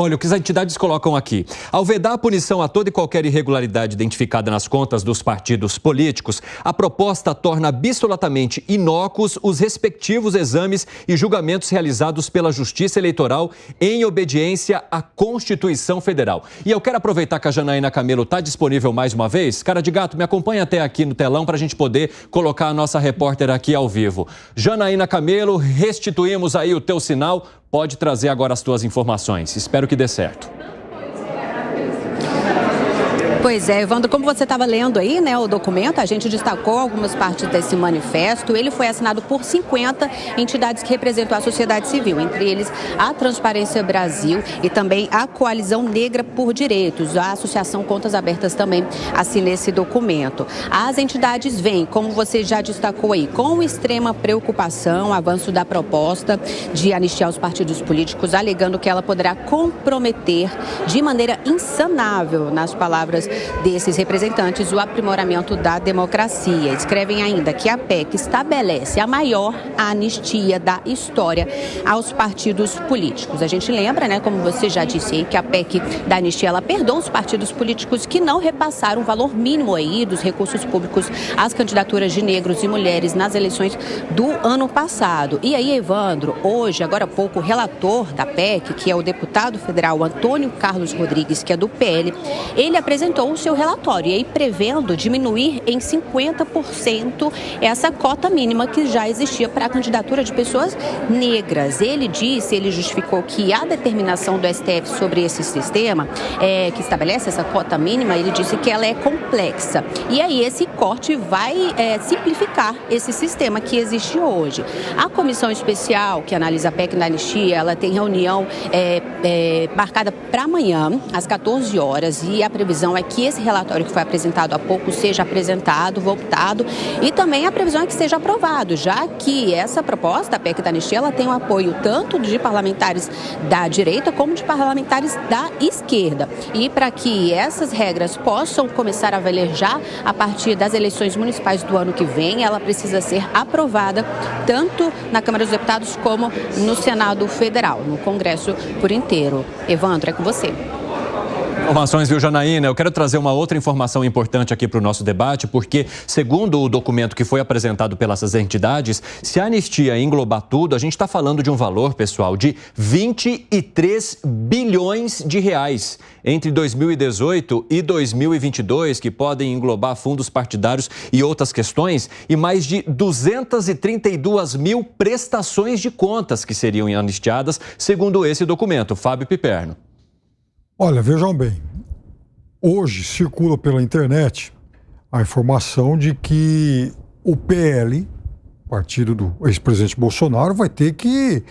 Olha, o que as entidades colocam aqui. Ao vedar a punição a toda e qualquer irregularidade identificada nas contas dos partidos políticos, a proposta torna absolutamente inócuos os respectivos exames e julgamentos realizados pela Justiça Eleitoral em obediência à Constituição Federal. E eu quero aproveitar que a Janaína Camelo está disponível mais uma vez. Cara de gato, me acompanha até aqui no telão para a gente poder colocar a nossa repórter aqui ao vivo. Janaína Camelo, restituímos aí o teu sinal. Pode trazer agora as tuas informações. Espero que dê certo. Pois é, Evandro, como você estava lendo aí, né, o documento, a gente destacou algumas partes desse manifesto. Ele foi assinado por 50 entidades que representam a sociedade civil, entre eles a Transparência Brasil e também a Coalizão Negra por Direitos. A Associação Contas Abertas também assina esse documento. As entidades vêm, como você já destacou aí, com extrema preocupação, avanço da proposta de anistiar os partidos políticos, alegando que ela poderá comprometer de maneira insanável, nas palavras desses representantes, o aprimoramento da democracia. Escrevem ainda que a PEC estabelece a maior anistia da história aos partidos políticos. A gente lembra, né, como você já disse aí, que a PEC da anistia, ela perdoa os partidos políticos que não repassaram o valor mínimo aí dos recursos públicos às candidaturas de negros e mulheres nas eleições do ano passado. E aí, Evandro, hoje, agora há pouco, o relator da PEC, que é o deputado federal Antônio Carlos Rodrigues, que é do PL, ele apresentou o seu relatório, e aí prevendo diminuir em 50% essa cota mínima que já existia para a candidatura de pessoas negras. Ele justificou que a determinação do STF sobre esse sistema, que estabelece essa cota mínima, ele disse que ela é complexa. E aí esse corte vai simplificar esse sistema que existe hoje. A comissão especial que analisa a PEC da anistia, ela tem reunião marcada para amanhã, às 14 horas, e a previsão é que esse relatório que foi apresentado há pouco seja apresentado, votado, e também a previsão é que seja aprovado, já que essa proposta, a PEC da anistia, ela tem o apoio tanto de parlamentares da direita como de parlamentares da esquerda. E para que essas regras possam começar a valer já a partir das eleições municipais do ano que vem, ela precisa ser aprovada tanto na Câmara dos Deputados como no Senado Federal, no Congresso por inteiro. Evandro, é com você. Informações, viu, Janaína? Eu quero trazer uma outra informação importante aqui para o nosso debate, porque, segundo o documento que foi apresentado pelas entidades, se a anistia englobar tudo, a gente está falando de um valor, pessoal, de 23 bilhões de reais entre 2018 e 2022, que podem englobar fundos partidários e outras questões, e mais de 232 mil prestações de contas que seriam anistiadas, segundo esse documento. Fábio Piperno. Olha, vejam bem, hoje circula pela internet a informação de que o PL, partido do ex-presidente Bolsonaro, vai ter que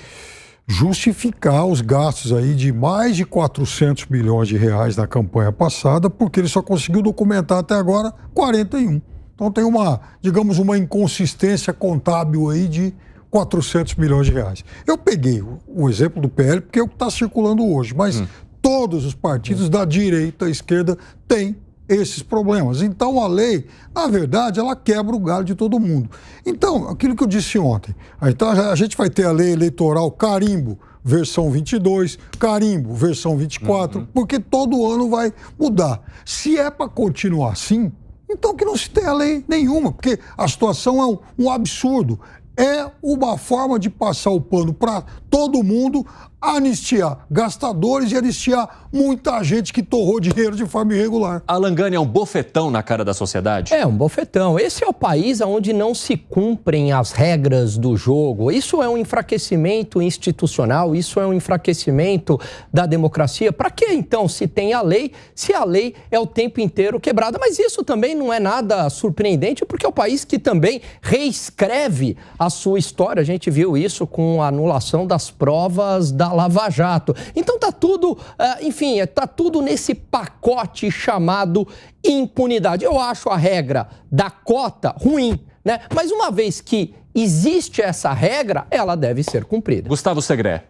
justificar os gastos aí de mais de 400 milhões de reais na campanha passada, porque ele só conseguiu documentar até agora 41. Então tem digamos, uma inconsistência contábil aí de 400 milhões de reais. Eu peguei o exemplo do PL porque é o que está circulando hoje, mas todos os partidos da direita e esquerda têm esses problemas. Então a lei, na verdade, ela quebra o galho de todo mundo. Então, aquilo que eu disse ontem, então, a gente vai ter a lei eleitoral carimbo, versão 22, carimbo, versão 24, porque todo ano vai mudar. Se é para continuar assim, então que não se tenha lei nenhuma, porque a situação é um absurdo. É uma forma de passar o pano para todo mundo, anistiar gastadores e anistiar muita gente que torrou dinheiro de forma irregular. A Langani é um bofetão na cara da sociedade? É um bofetão. Esse é o país onde não se cumprem as regras do jogo. Isso é um enfraquecimento institucional, isso é um enfraquecimento da democracia. Para que então se tem a lei, se a lei é o tempo inteiro quebrada? Mas isso também não é nada surpreendente, porque é o país que também reescreve a sua história. A gente viu isso com a anulação das provas da Lava Jato. Então tá tudo, enfim, tá tudo nesse pacote chamado impunidade. Eu acho a regra da cota ruim, né? Mas uma vez que existe essa regra, ela deve ser cumprida. Gustavo Segré.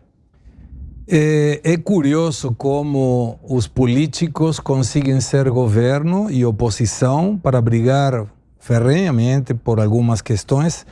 É curioso como os políticos conseguem ser governo e oposição para brigar ferrenhamente por algumas questões,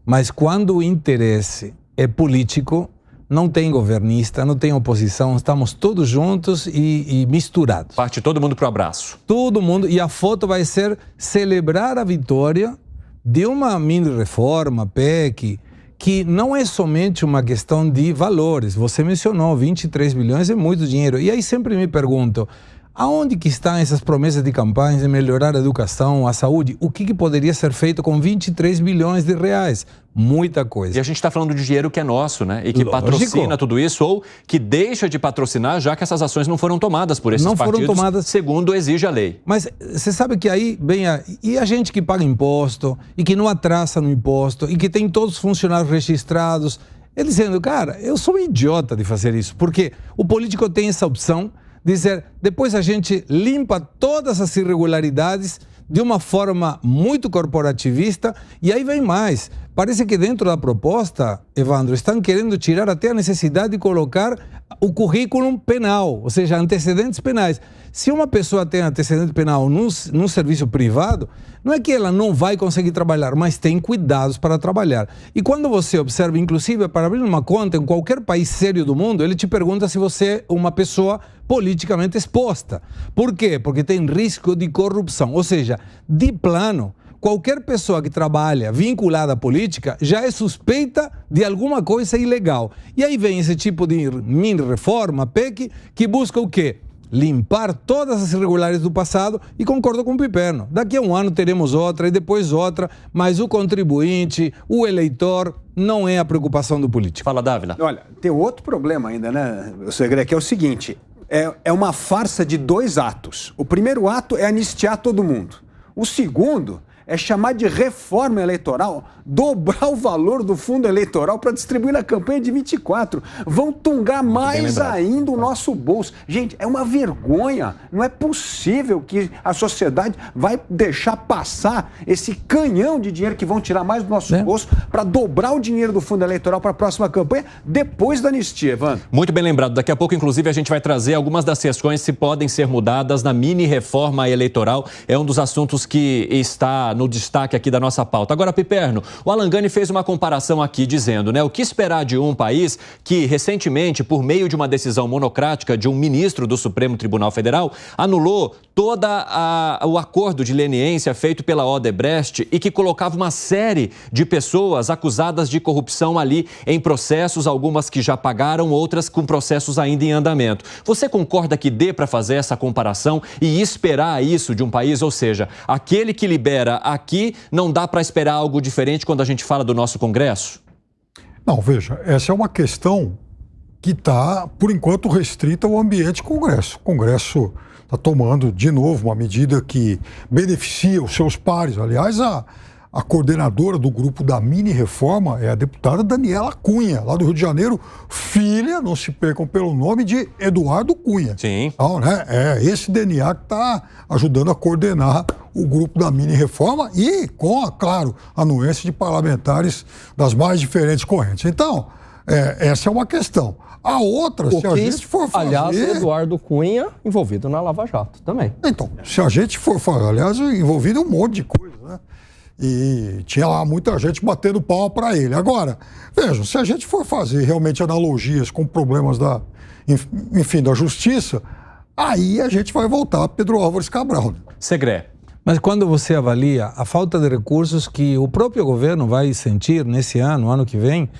mas quando o interesse é político, não tem governista, não tem oposição, estamos todos juntos e misturados. Parte todo mundo pro abraço. Todo mundo, e a foto vai ser celebrar a vitória de uma mini-reforma, PEC, que não é somente uma questão de valores. Você mencionou 23 bilhões, é muito dinheiro. E aí sempre me pergunto, aonde que estão essas promessas de campanha de melhorar a educação, a saúde? O que poderia ser feito com 23 bilhões de reais? Muita coisa. E a gente está falando de dinheiro que é nosso, né? E que patrocina tudo isso ou que deixa de patrocinar, já que essas ações não foram tomadas por esses partidos, foram tomadas, segundo exige a lei. Mas você sabe que aí vem e a gente que paga imposto e que não atrasa no imposto e que tem todos os funcionários registrados, ele dizendo, cara, eu sou um idiota de fazer isso, porque o político tem essa opção de dizer, depois a gente limpa todas as irregularidades de uma forma muito corporativista e aí vem mais. Parece que dentro da proposta, Evandro, estão querendo tirar até a necessidade de colocar o currículo penal, ou seja, antecedentes penais. Se uma pessoa tem antecedente penal num serviço privado, não é que ela não vai conseguir trabalhar, mas tem cuidados para trabalhar. E quando você observa, inclusive, para abrir uma conta em qualquer país sério do mundo, ele te pergunta se você é uma pessoa politicamente exposta. Por quê? Porque tem risco de corrupção. Ou seja, de plano, qualquer pessoa que trabalha vinculada à política já é suspeita de alguma coisa ilegal. E aí vem esse tipo de mini-reforma, PEC, que busca o quê? Limpar todas as irregularidades do passado e concordo com o Piperno. Daqui a um ano teremos outra e depois outra, mas o contribuinte, o eleitor, não é a preocupação do político. Fala, Dávila. Olha, tem outro problema ainda, né, Segre, que é o seguinte, é uma farsa de 2 atos. O primeiro ato é anistiar todo mundo. O segundo é chamar de reforma eleitoral, dobrar o valor do fundo eleitoral para distribuir na campanha de 24. Vão tungar mais ainda o nosso bolso. Gente, é uma vergonha. Não é possível que a sociedade vai deixar passar esse canhão de dinheiro que vão tirar mais do nosso bolso para dobrar o dinheiro do fundo eleitoral para a próxima campanha depois da anistia, Evandro. Muito bem lembrado. Daqui a pouco, inclusive, a gente vai trazer algumas das questões que podem ser mudadas na mini-reforma eleitoral. É um dos assuntos que está no destaque aqui da nossa pauta. Agora, Piperno, o Alan Gani fez uma comparação aqui dizendo, né, o que esperar de um país que recentemente, por meio de uma decisão monocrática de um ministro do Supremo Tribunal Federal, anulou todo o acordo de leniência feito pela Odebrecht e que colocava uma série de pessoas acusadas de corrupção ali em processos, algumas que já pagaram, outras com processos ainda em andamento. Você concorda que dê para fazer essa comparação e esperar isso de um país? Ou seja, aquele que libera aqui, não dá para esperar algo diferente quando a gente fala do nosso Congresso? Não, veja, essa é uma questão que está, por enquanto, restrita ao ambiente Congresso. O Congresso está tomando, de novo, uma medida que beneficia os seus pares. Aliás, a coordenadora do grupo da mini-reforma é a deputada Daniela Cunha, lá do Rio de Janeiro, filha, não se percam pelo nome, de Eduardo Cunha. Sim. Então, né, é esse DNA que está ajudando a coordenar o grupo da mini-reforma e com, claro, a anuência de parlamentares das mais diferentes correntes. Então, essa é uma questão. A outra, se a gente for fazer... Aliás, Eduardo Cunha envolvido na Lava Jato também. Então, se a gente for fazer... Aliás, envolvido em um monte de coisa, né? E tinha lá muita gente batendo palma para ele. Agora, vejam, se a gente for fazer realmente analogias com problemas da justiça, aí a gente vai voltar a Pedro Álvares Cabral. Né? Segre. Mas quando você avalia a falta de recursos que o próprio governo vai sentir nesse ano que vem,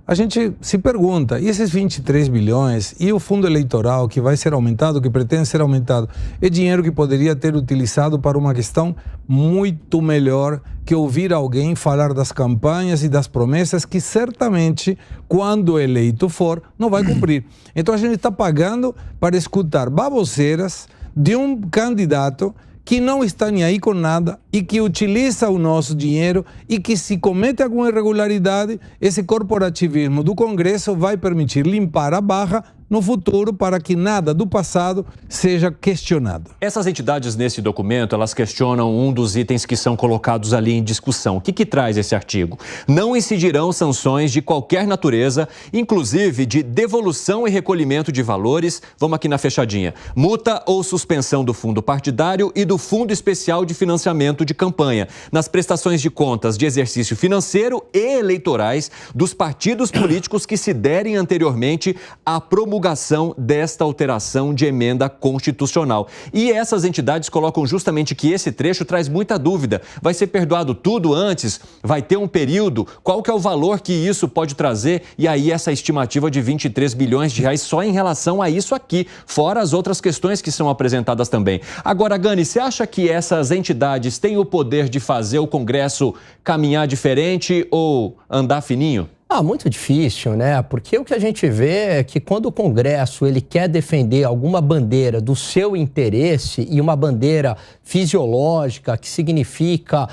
a gente se pergunta, e esses 23 bilhões e o fundo eleitoral que vai ser aumentado, que pretende ser aumentado, é dinheiro que poderia ter utilizado para uma questão muito melhor que ouvir alguém falar das campanhas e das promessas que certamente, quando eleito for, não vai cumprir. Então a gente está pagando para escutar baboseiras de um candidato que não está nem aí com nada e que utiliza o nosso dinheiro e que, se comete alguma irregularidade, esse corporativismo do Congresso vai permitir limpar a barra no futuro para que nada do passado seja questionado. Essas entidades nesse documento, elas questionam um dos itens que são colocados ali em discussão. O que traz esse artigo? Não incidirão sanções de qualquer natureza, inclusive de devolução e recolhimento de valores, vamos aqui na fechadinha, multa ou suspensão do fundo partidário e do Fundo Especial de Financiamento de Campanha, nas prestações de contas de exercício financeiro e eleitorais dos partidos políticos que se derem anteriormente à promulgação desta alteração de emenda constitucional. E essas entidades colocam justamente que esse trecho traz muita dúvida. Vai ser perdoado tudo antes? Vai ter um período? Qual que é o valor que isso pode trazer? E aí essa estimativa de 23 bilhões de reais só em relação a isso aqui, fora as outras questões que são apresentadas também. Agora, Gani, você acha que essas entidades têm o poder de fazer o Congresso caminhar diferente ou andar fininho? Muito difícil, né? Porque o que a gente vê é que quando o Congresso ele quer defender alguma bandeira do seu interesse e uma bandeira fisiológica que significa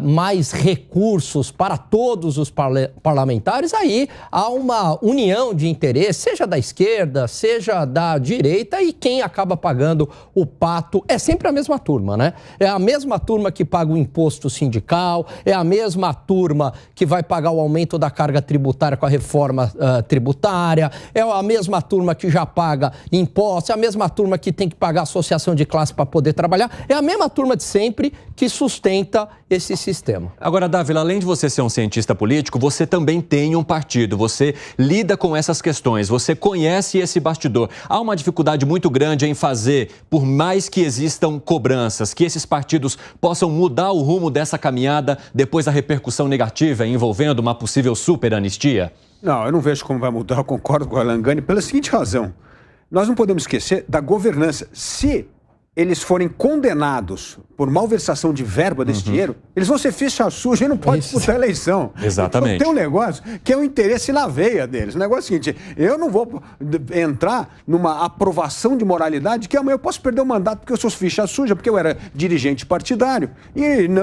mais recursos para todos os parlamentares, aí há uma união de interesse, seja da esquerda, seja da direita, e quem acaba pagando o pato é sempre a mesma turma, né? É a mesma turma que paga o imposto sindical, é a mesma turma que vai pagar o aumento da carga tributária com a reforma tributária, é a mesma turma que já paga impostos, é a mesma turma que tem que pagar associação de classe para poder trabalhar, é a mesma turma de sempre que sustenta esse sistema. Agora, Dávila, além de você ser um cientista político, você também tem um partido, você lida com essas questões, você conhece esse bastidor. Há uma dificuldade muito grande em fazer, por mais que existam cobranças, que esses partidos possam mudar o rumo dessa caminhada depois da repercussão negativa envolvendo uma possível superanistia? Não, eu não vejo como vai mudar, eu concordo com o Alan Gani pela seguinte razão. Nós não podemos esquecer da governança. Se eles forem condenados por malversação de verba desse dinheiro, eles vão ser ficha suja e não podem disputar a eleição. Exatamente. Então tem um negócio que é o interesse na veia deles. O negócio é o seguinte, eu não vou entrar numa aprovação de moralidade que amanhã eu posso perder o mandato porque eu sou ficha suja, porque eu era dirigente partidário e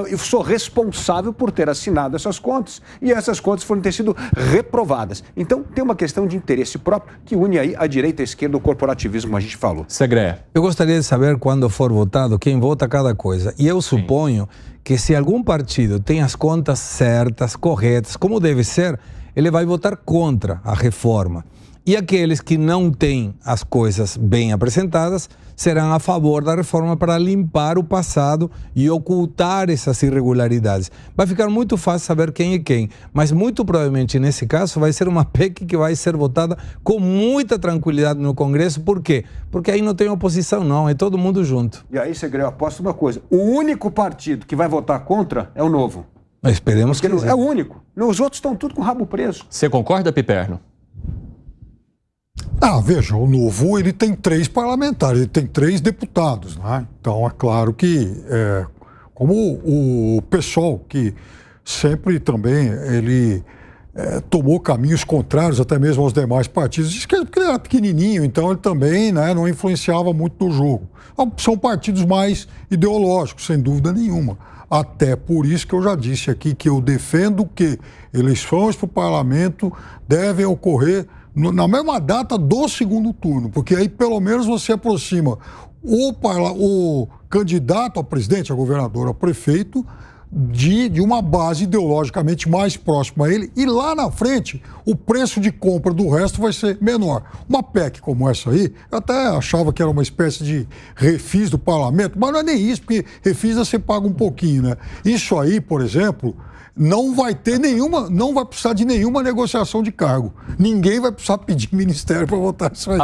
eu sou responsável por ter assinado essas contas e essas contas foram ter sido reprovadas. Então tem uma questão de interesse próprio que une aí a direita e a esquerda, o corporativismo, como a gente falou. Segre. Eu gostaria de saber quando for votado quem vota cada coisa. E eu suponho que se algum partido tem as contas certas, corretas, como deve ser, ele vai votar contra a reforma. E aqueles que não têm as coisas bem apresentadas serão a favor da reforma para limpar o passado e ocultar essas irregularidades. Vai ficar muito fácil saber quem é quem, mas muito provavelmente nesse caso vai ser uma PEC que vai ser votada com muita tranquilidade no Congresso. Por quê? Porque aí não tem oposição não, é todo mundo junto. E aí, Segre, eu aposto uma coisa, o único partido que vai votar contra é o Novo. Esperemos que é o único. Os outros estão tudo com o rabo preso. Você concorda, Piperno? Veja, o Novo ele tem 3 parlamentares, ele tem 3 deputados, né? Então é claro que, como o pessoal que sempre também ele tomou caminhos contrários até mesmo aos demais partidos, porque ele era pequenininho, então ele também, né, não influenciava muito no jogo. São partidos mais ideológicos, sem dúvida nenhuma. Até por isso que eu já disse aqui que eu defendo que eleições para o parlamento devem ocorrer na mesma data do segundo turno, porque aí pelo menos você aproxima o candidato a presidente, a governador, a prefeito, de uma base ideologicamente mais próxima a ele, e lá na frente o preço de compra do resto vai ser menor. Uma PEC como essa aí, eu até achava que era uma espécie de refis do parlamento, mas não é nem isso, porque refis você paga um pouquinho, né? Isso aí, por exemplo, não vai precisar de nenhuma negociação de cargo. Ninguém vai precisar pedir ministério para votar isso aí.